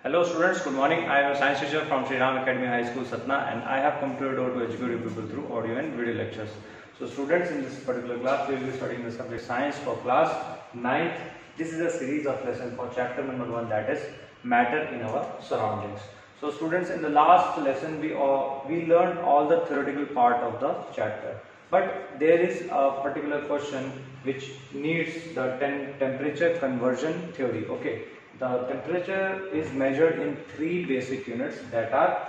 Hello students, good morning. I am a science teacher from Sri Ram Academy High School, Satna, and I have come to your door to educate you people through audio and video lectures. So students, in this particular class, we will be studying the subject science for class 9th. This is a series of lessons for chapter number 1, that is matter in our surroundings. So students, in the last lesson, we learned all the theoretical part of the chapter. But there is a particular question which needs the temperature conversion theory. Okay. The temperature is measured in 3 basic units, that are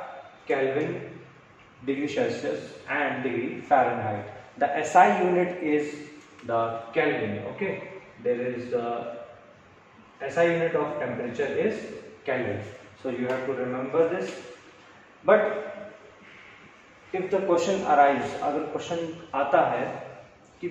Kelvin, degree Celsius and degree Fahrenheit. The SI unit is the Kelvin. Okay, there is the SI unit of temperature is Kelvin. So you have to remember this. But if the question arises, अगर question आता है कि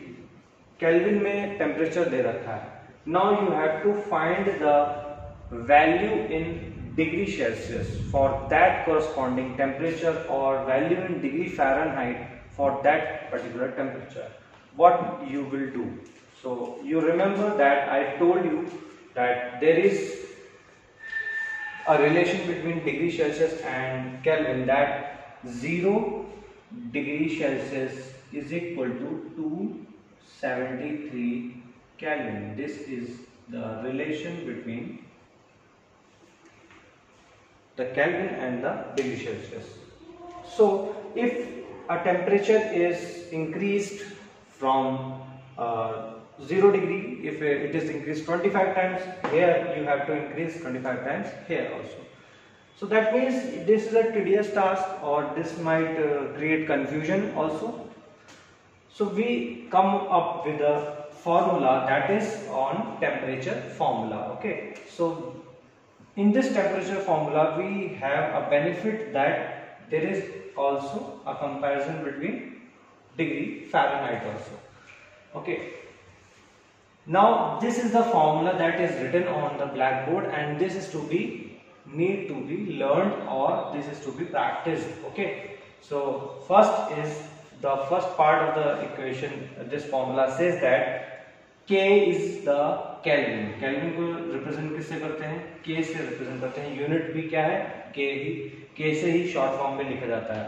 Kelvin में temperature दे रखा है, now you have to find the value in degree Celsius for that corresponding temperature or value in degree Fahrenheit for that particular temperature. What you will do? So you remember that I told you that there is a relation between degree Celsius and Kelvin, that 0 degree Celsius is equal to 273 Kelvin. This is the relation between the Kelvin and the degree Celsius. So if a temperature is increased from 0 degree, if it is increased 25 times, here you have to increase 25 times here also. So that means this is a tedious task, or this might create confusion also. So we come up with a formula, that is on temperature formula. Okay, so in this temperature formula, we have a benefit that there is also a comparison between degree Fahrenheit also. Okay. Now this is the formula that is written on the blackboard, and this is to be need to be learned, or this is to be practiced. Okay. So the first part of the equation. This formula says that K is the Kelvin. Kelvin को represent किससे करते हैं? K से represent करते हैं. Unit भी क्या है? K से ही शॉर्ट फॉर्म में लिखा जाता है.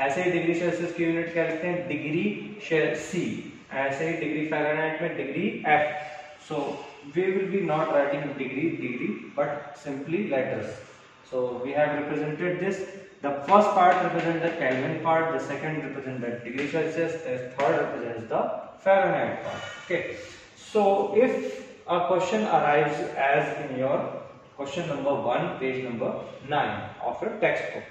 ऐसे ही डिग्री सेल्सियस की यूनिट क्या लिखते हैं? Degree C. ऐसे ही डिग्री फ़ारेनहाइट में degree F. So we will be not writing degree, but simply letters. So we have represented this. The first part represents the Kelvin part, the second represents the degree Celsius, the third represents the Fahrenheit part. Okay. So if a question arrives as in your question number 1, page number 9 of your textbook,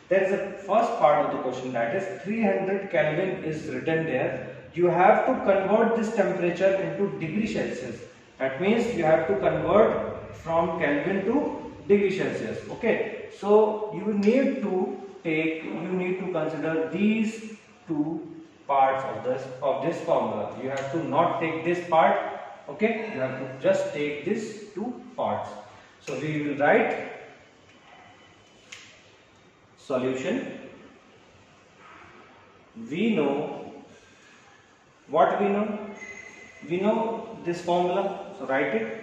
there is a first part of the question, that is 300 Kelvin is written there. You have to convert this temperature into degree Celsius. That means you have to convert from Kelvin to degree Celsius. Okay, so you need to consider these two parts of this formula. You have to not take this part. Okay, you have to just take these two parts. So we will write solution. We know what we know. We know this formula. So write it.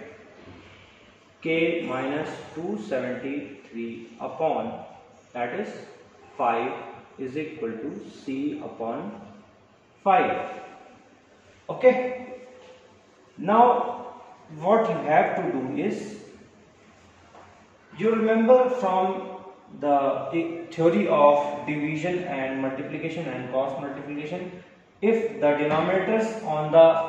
K minus 273 upon, that is 5, is equal to C upon 5. Okay. Now what you have to do is, you remember from the theory of division and multiplication and cross multiplication, if the denominators on the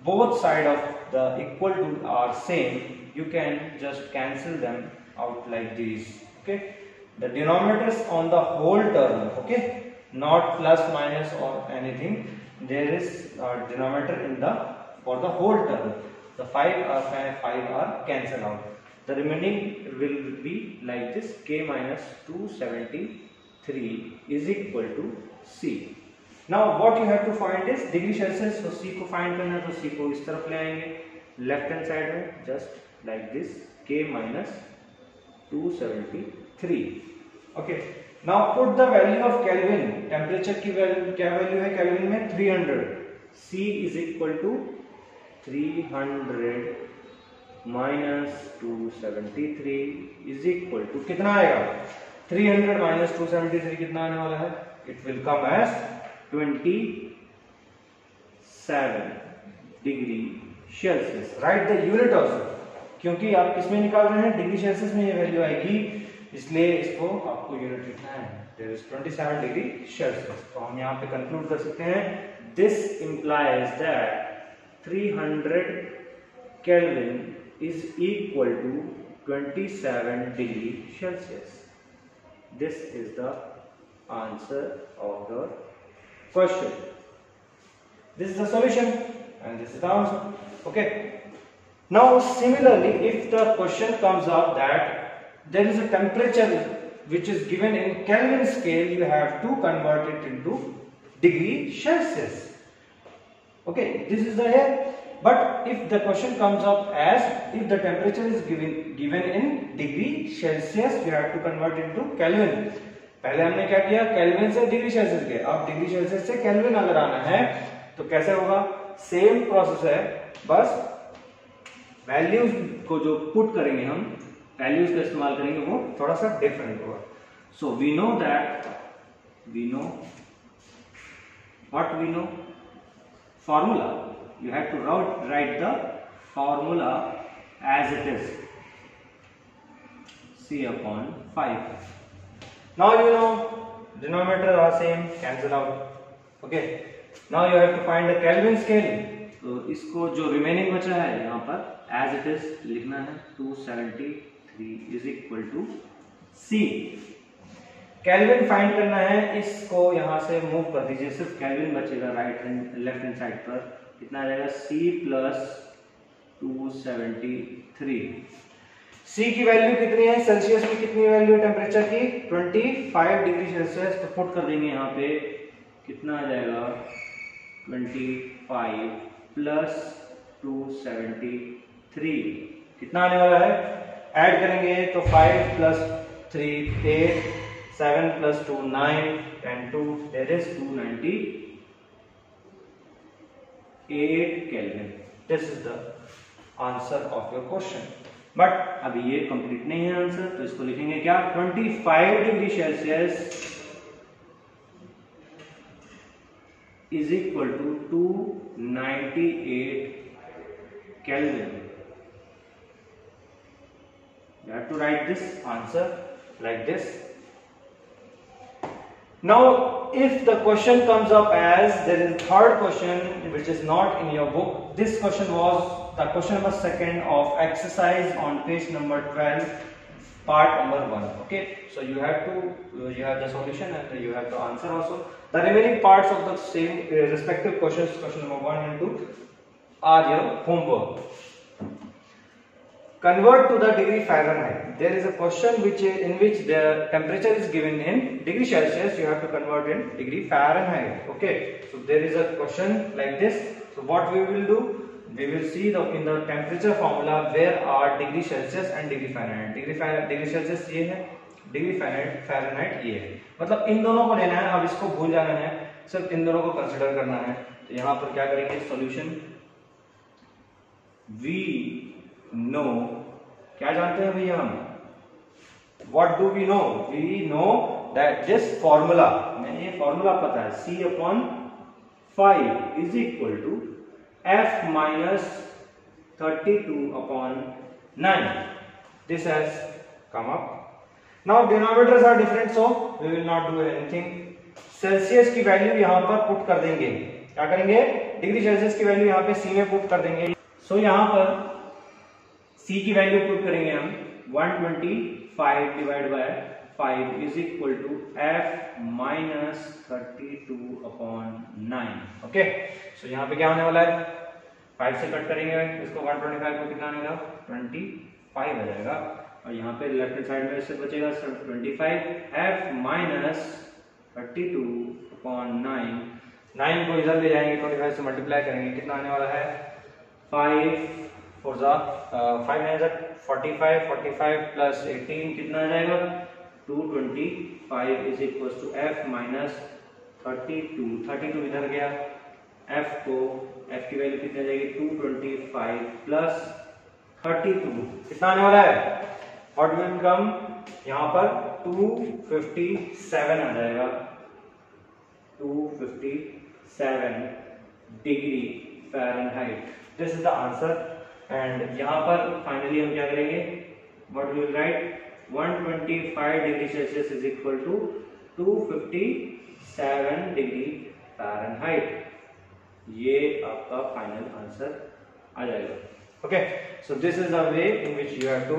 both side of the equal to are same, you can just cancel them out like these. Okay, the denominators on the whole term, okay, not plus minus or anything, there is a denominator in the for the whole term. The 5 are cancelled out. The remaining will be like this: K minus 273 is equal to C. Now what you have to find is degree Celsius. So C को find करना, तो C को इस तरफ ले आएंगे left hand side में, just like this, K minus 273. Okay. Now put the value of Kelvin. Temperature की वैल्यू क्या वैल्यू है Kelvin में? 300. C is equal to 300 -273 is equal to कितना आएगा? 300 माइनस 273 कितना आने वाला है? It will come as 27 degree Celsius. Write the unit also, क्योंकि आप किसमें निकाल रहे हैं? डिग्री सेल्सियस में ये वैल्यू आएगी, इसलिए इसको आपको यूनिट लिखना है। There is 27 degree Celsius. तो हम यहाँ पे कंक्लूड कर सकते हैं, this implies that 300 kelvin is equal to 27 degree Celsius. This is the answer of the question. This is the solution and this is the answer. Okay. Now similarly, if the question comes up that there is a temperature which is given in Kelvin scale, you have to convert it into degree Celsius. Okay, this is the here. But if the question comes up as if the temperature is given in degree Celsius, you have to convert it into Kelvin. पहले हमने क्या किया? Kelvin से degree Celsius गए। अब degree Celsius से kelvin अगर आना है तो कैसे होगा? सेम प्रोसेस है, बस वैल्यूज को जो पुट करेंगे हम, वैल्यूज का इस्तेमाल करेंगे, वो थोड़ा सा डिफरेंट होगा। So we know what we know formula, you have to write the formula as it is, C upon 5. Now you know denominator are same, cancel out. Okay, now you have to find the Kelvin scale. तो इसको जो remaining बचा है यहाँ पर as it is लिखना है, 273 is equal to C. Kelvin find करना है, इसको यहाँ से मूव कर दीजिए, सिर्फ केल्विन बचेगा right hand left hand side पर। कितना आ जाएगा? C plus 273। C की वैल्यू कितनी है? सेल्सियस में कितनी वैल्यू है टेम्परेचर की? 25 डिग्री सेल्सियस। तो पुट कर देंगे यहाँ पे, कितना आ जाएगा? 25 प्लस 273 कितना आने वाला है? ऐड करेंगे तो 5 plus 3 8, 7 plus 2 9 and 2 that is 298 Kelvin. This is the answer of your question. But अभी ये कंप्लीट नहीं है आंसर, तो इसको लिखेंगे क्या? 25 degree Celsius is equal to 298 Kelvin. You have to write this answer like this. Now if the question comes up as there is third question which is not in your book, this question was the question number 2 of exercise on page number 12 part number 1. Okay, so you have the solution and you have the answer also. The remaining parts of the same respective questions, question number 1 and 2, are your homework. Convert to the degree Fahrenheit. There is a question in which the temperature is given in degree Celsius. You have to convert in degree Fahrenheit. Okay. So there is a question like this. So what we will do? We will see in the temperature formula where are degree Celsius and degree Fahrenheit. Degree Celsius ये है, degree Fahrenheit ये है। मतलब इन दोनों को लेना है, अब इसको भूल जाना है, सिर्फ इन दोनों को कंसिडर करना है। तो यहाँ पर क्या करेंगे? सॉल्यूशन we नो, क्या जानते हैं भैया हम? What do we know? We know that this formula, हमें ये फॉर्मूला पता है, C upon 5 is equal to F minus 32 upon 9. This has come up. Now denominators are different, so we will not do anything. Celsius की value यहाँ पर put कर देंगे। क्या करेंगे? डिग्री सेल्सियस की वैल्यू यहाँ पे C में पुट कर देंगे। सो यहाँ पर C की वैल्यू पुट करेंगे हम, 125 divide by 5 is equal to F minus 32 upon 9। Okay, so यहाँ पे क्या होने वाला है? 5 से कट करेंगे इसको, 125 को कितना आएगा? 25 आ जाएगा। और यहाँ पे लेफ्ट हैंड साइड में इससे बचेगा 25 F माइनस 32 अपॉन 9। 9 को इधर ले जाएंगे, 25 से मल्टीप्लाई करेंगे, कितना आने वाला है? 5 4 45 45 प्लस 18 कितना आ जाएगा? 225 is equal to F minus 32 इधर गया, F की वैल्यू कितनी आ जाएगी? 225 प्लस 32 कितना आने वाला है, व्हाट विल कम, यहाँ पर 257 आ जाएगा, 257 degree Fahrenheit, this is the answer. And यहाँ पर फाइनली हम क्या करेंगे, what will write, 125 degree Celsius is equal to 257 degree Fahrenheit, ये आपका फाइनल आंसर आ जाएगा। Okay, so this is the way in which you have to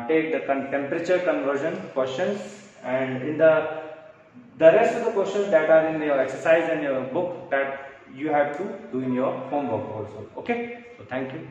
take the temperature conversion questions, and in the rest of the questions that are in your exercise and your book, that you have to do in your homework also. Okay, so thank you.